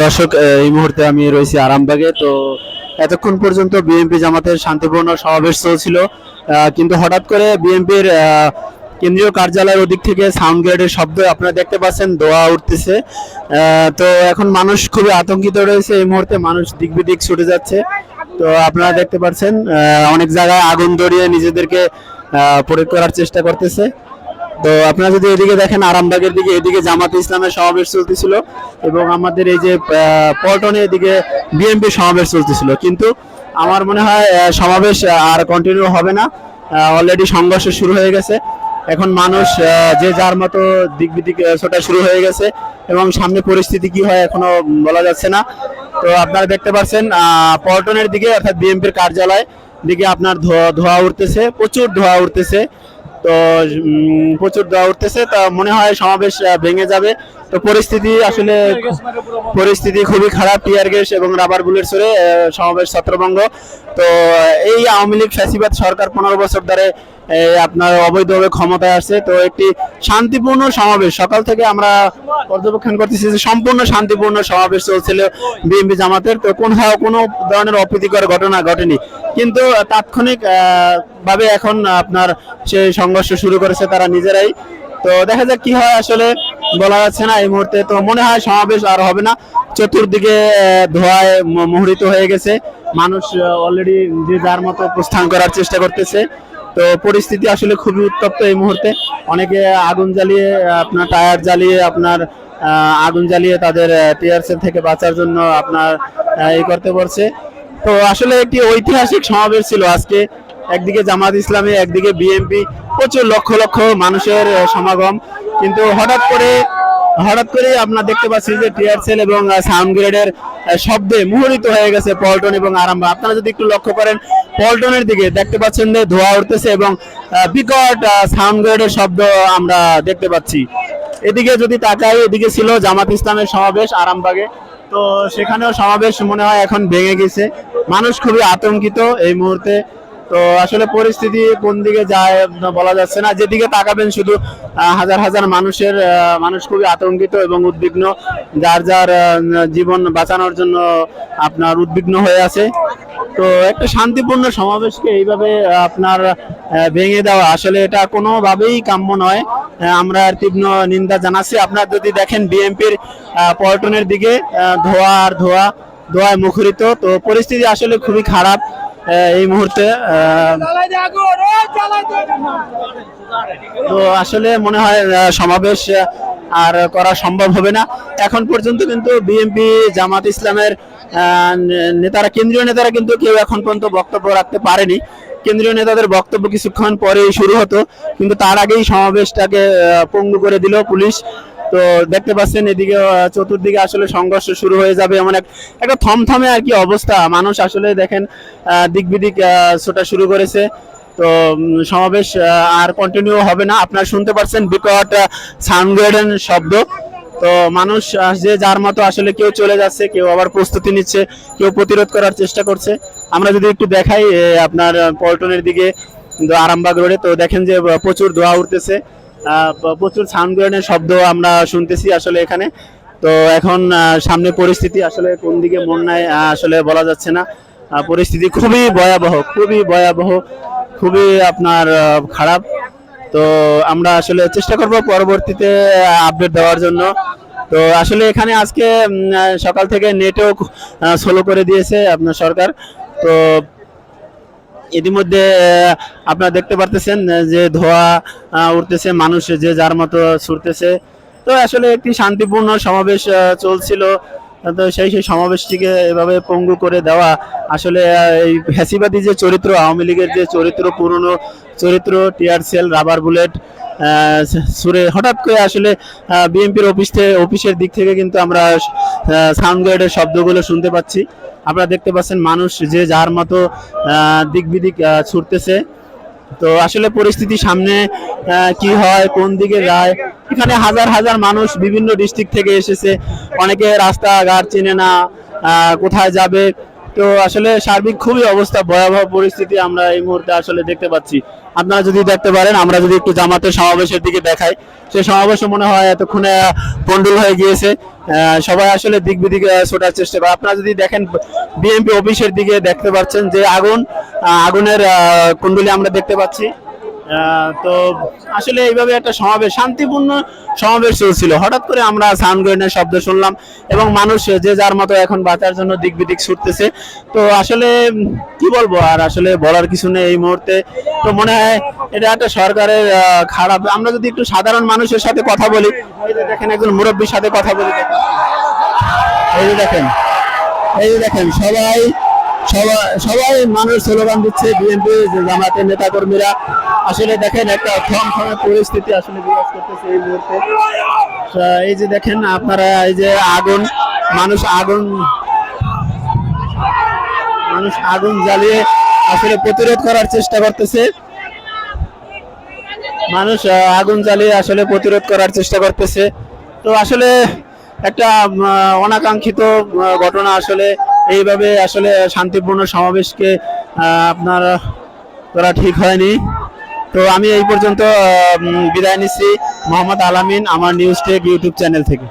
দর্শক, এই মুহূর্তে আমি রয়েছি আরামবাগে। তো এতক্ষণ পর্যন্ত বিএনপি জামাতের শান্তিপূর্ণ সমাবেশ চলছিল, কিন্তু হঠাৎ করে বিএনপির কেন্দ্রীয় কার্যালয়ের ওদিক থেকে সাউন্ড গ্রেডের শব্দ আপনারা দেখতে পাচ্ছেন, ধোঁয়া উঠতেছে। তো এখন মানুষ খুবই আতঙ্কিত রয়েছে। এই মুহূর্তে মানুষ দিক বিদিক ছুটে যাচ্ছে। তো আপনারা দেখতে পাচ্ছেন অনেক জায়গায় আগুন ধরিয়ে নিজেদেরকে প্রয়োগ করার চেষ্টা করতেছে। তো আপনারা যদি এদিকে দেখেন, আরামবাগের দিকে এদিকে জামাতে ইসলামের সমাবেশ চলতেছিল এবং আমাদের এই যে পল্টনে এদিকে বিএনপি সমাবেশ চলতেছিল। কিন্তু আমার মনে হয় সমাবেশ আর কন্টিনিউ হবে না, অলরেডি সংঘর্ষ শুরু হয়ে গেছে। এখন মানুষ যে যার মতো দিক বিদিক ছোটা শুরু হয়ে গেছে এবং সামনে পরিস্থিতি কি হয় এখনো বলা যাচ্ছে না। তো আপনারা দেখতে পাচ্ছেন পল্টনের দিকে অর্থাৎ বিএনপির কার্যালয় দিকে আপনার ধোঁয়া উঠতেছে, প্রচুর ধোঁয়া উঠতেছে। তো প্রচুর ধোঁয়া উঠতেছে, তা মনে হয় সমাবেশ ভেঙে যাবে। তো পরিস্থিতি খুবই খারাপ। টিয়ার গ্যাস এবং রাবার বুলেট ছুড়ে সমাবেশ ছত্রভঙ্গ। তো এই আওয়ামী লীগ ফ্যাসিবাদ সরকার 15 বছর ধরে আপনার অবৈধভাবে ক্ষমতায় আসছে। তো একটি শান্তিপূর্ণ সমাবেশ সকাল থেকে আমরা পর্যবেক্ষণ করতেছি যে সম্পূর্ণ শান্তিপূর্ণ সমাবেশ চলছিল বিএনপি জামাতের। তো কোনো ধরনের অপ্রীতিকর ঘটনা ঘটেনি, কিন্তু তাৎক্ষণিক ভাবে এখন আপনার সেই সংঘর্ষ শুরু করেছে তারা নিজেরাই। তো দেখা যাক কি হয়, আসলে বলা যাচ্ছে না এই মুহূর্তে। তো মনে হয় সমাবেশ আর হবে না। চতুর্দিকে ধোঁয়ায় মুহরিত হয়ে গেছে, মানুষ অলরেডি যে যার মতো প্রস্থান করার চেষ্টা করতেছে। তো পরিস্থিতি আসলে খুবই উত্তপ্ত এই মুহূর্তে। অনেকে আগুন জ্বালিয়ে আপনার টায়ার জ্বালিয়ে আপনার আগুন জ্বালিয়ে তাদের টিয়ার সেল থেকে বাঁচার জন্য আপনার এই করতে পারছে। তো আসলে একটি ঐতিহাসিক সমাবেশ ছিল আজকে। একদিকে জামাত ইসলামী, একদিকে বিএনপি, প্রচুর লক্ষ লক্ষ মানুষের সমাগম। কিন্তু হঠাৎ করে আপনারা দেখতে পাচ্ছি যে টিয়ার সেল এবং সাউন্ড গ্রেডের শব্দে মুখরিত হয়ে গেছে পল্টন এবং আরামবাগ। আপনারা যদি একটু লক্ষ্য করেন পল্টনের দিকে দেখতে পাচ্ছেন যে ধোঁয়া উঠতেছে এবং বিকট সাউন্ড গ্রেডের শব্দ আমরা দেখতে পাচ্ছি। এদিকে যদি তাকাই, এদিকে ছিল জামাত ইসলামের সমাবেশ আরামবাগে। তো সেখানেও সমাবেশ মনে হয় এখন ভেঙে গেছে। মানুষ খুবই আতঙ্কিত এই মুহূর্তে। তো আসলে পরিস্থিতি কোন দিকে যায় বলা যাচ্ছে না। যেদিকে তাকাবেন শুধু হাজার হাজার মানুষ খুবই আতঙ্কিত এবং উদ্বিগ্ন, যার যার জীবন বাঁচানোর জন্য আপনার উদ্বিগ্ন হয়ে আছে। তো একটা শান্তিপূর্ণ সমাবেশকে এইভাবে আপনার ভেঙে দেওয়া আসলে এটা কোনোভাবেই কাম্য নয়। আমরা তীব্র নিন্দা জানাচ্ছি। আপনারা যদি দেখেন বিএনপির পল্টনের দিকে ধোঁয়ায় মুখরিত। তো পরিস্থিতি আসলে খুবই খারাপ এই মুহূর্তে। তো আসলে মনে হয় সমাবেশ আর করা সম্ভব হবে না। এখন পর্যন্ত কিন্তু বিএনপি জামাত ইসলামের কেন্দ্রীয় নেতারা কিন্তু কেউ এখন পর্যন্ত বক্তব্য রাখতে পারেনি। কেন্দ্রীয় নেতাদের বক্তব্য কিছুক্ষণ পরেই শুরু হতো, কিন্তু তার আগেই সমাবেশটাকে পঙ্গু করে দিল পুলিশ। তো দেখতে পাচ্ছেন এদিকে চতুর্দিকে আসলে সংঘর্ষ শুরু হয়ে যাবে এমন একটা থমথমে আর কি অবস্থা। মানুষ আসলে দেখেন দিক বিদিক ছোটা শুরু করেছে। তো সমাবেশ আর কন্টিনিউ হবে না। আপনারা শুনতে পাচ্ছেন বিকট সাউন্ড গ্রেডের শব্দ। তো মানুষ যে যার মতো আসলে কেউ চলে যাচ্ছে, কেউ আবার প্রস্তুতি নিচ্ছে, কেউ প্রতিরোধ করার চেষ্টা করছে। আমরা যদি একটু দেখাই আপনার পল্টনের দিকে আরামবাগ রোডে, তো দেখেন যে প্রচুর ধোঁয়া উঠতেছে, প্রচুর সাউন্ড গ্রেডের শব্দ আমরা শুনতেছি আসলে এখানে। তো এখন সামনে পরিস্থিতি আসলে কোন দিকে মন নেয় আসলে বলা যাচ্ছে না। পরিস্থিতি খুবই ভয়াবহ, খুবই আপনার খারাপ। তো আমরা আসলে চেষ্টা করব পরবর্তীতে আপডেট দেওয়ার জন্য। তো আসলে এখানে আজকে সকাল থেকে নেটও স্লো করে দিয়েছে আপনার সরকার। তো ইতিমধ্যে আপনারা দেখতে পারতেছেন যে ধোঁয়া উঠতেছে, মানুষ যে যার মতো ছুটতেছে। তো আসলে একটি শান্তিপূর্ণ সমাবেশ চলছিল। তো সেই সমাবেশটিকে এভাবে পঙ্গু করে দেওয়া আসলে এই ফ্যাসিবাদী যে চরিত্র, আওয়ামী লীগের যে চরিত্র, পুরনো চরিত্র, টিয়ার সেল, রাবার বুলেট সুরে হঠাৎ করে আসলে বিএনপির অফিসের দিক থেকে কিন্তু আমরা সাউন্ড গার্ডের শব্দগুলো শুনতে পাচ্ছি। আপনারা দেখতে পাচ্ছেন মানুষ যে যার মতো দিক বিদিক ছুটতেছে। তো আসলে পরিস্থিতি সামনে কি হয়, কোন দিকে যায়। এখানে হাজার হাজার মানুষ বিভিন্ন ডিস্ট্রিক্ট থেকে এসেছে, অনেকে রাস্তাঘাট চেনে না, কোথায় যাবে। তো তো আসলে সার্বিক খুবই অবস্থা ভয়াবহ পরিস্থিতি আমরা এই মুহূর্তে আসলে দেখতে পাচ্ছি। আপনারা যদি দেখতে পারেন, আমরা যদি একটু জামাতের সমাবেশের দিকে দেখাই, সেই সমাবেশ মনে হয় এতক্ষণে পন্ডুল হয়ে গিয়েছে। সবাই আসলে দিক বিদিক ছোটার চেষ্টা করে। আপনারা যদি দেখেন বিএনপি অফিসের দিকে দেখতে পাচ্ছেন যে আগুনের কুণ্ডলি আমরা দেখতে পাচ্ছি। তো আসলে এইভাবে একটা সমাবেশ, শান্তিপূর্ণ সমাবেশ চলছিল, হঠাৎ করে আমরা সাউন্ড গ্রেনেড শব্দ শুনলাম এবং মানুষ যে যার মতো এখন বাঁচার জন্য দিক বিদিক ছুটতেছে। তো আসলে কি বলবো, আর আসলে বলার কিছু নেই এই মুহূর্তে। তো মনে হয় এটা একটা সরকারের খারাপ। আমরা যদি একটু সাধারণ মানুষের সাথে কথা বলি, এই যে দেখেন একজন মুরব্বীর সাথে কথা বলি, এই যে দেখেন, এই যে দেখেন সবাই সবাই সবাই মানুষ স্লোগান দিচ্ছে, বিএনপি জামাতের নেতা কর্মীরা। আসলে দেখেন একটা থমথমে পরিস্থিতি আসলে বিরাজ করতেছে এই মুহূর্তে। এই যে দেখেন আপনারা, এই যে আগুন, মানুষ আগুন জ্বালিয়ে আসলে প্রতিরোধ করার চেষ্টা করতেছে। মানুষ আগুন জ্বালিয়ে আসলে প্রতিরোধ করার চেষ্টা করতেছে। তো আসলে একটা অনাকাঙ্ক্ষিত ঘটনা, আসলে এইভাবে আসলে শান্তিপূর্ণ সমাবেশকে আপনার করা ঠিক হয়নি। তো আমি এই পর্যন্ত বিদায় নিচ্ছি। মোহাম্মদ আলামিন, আমার নিউজ টেক ইউটিউব চ্যানেল থেকে।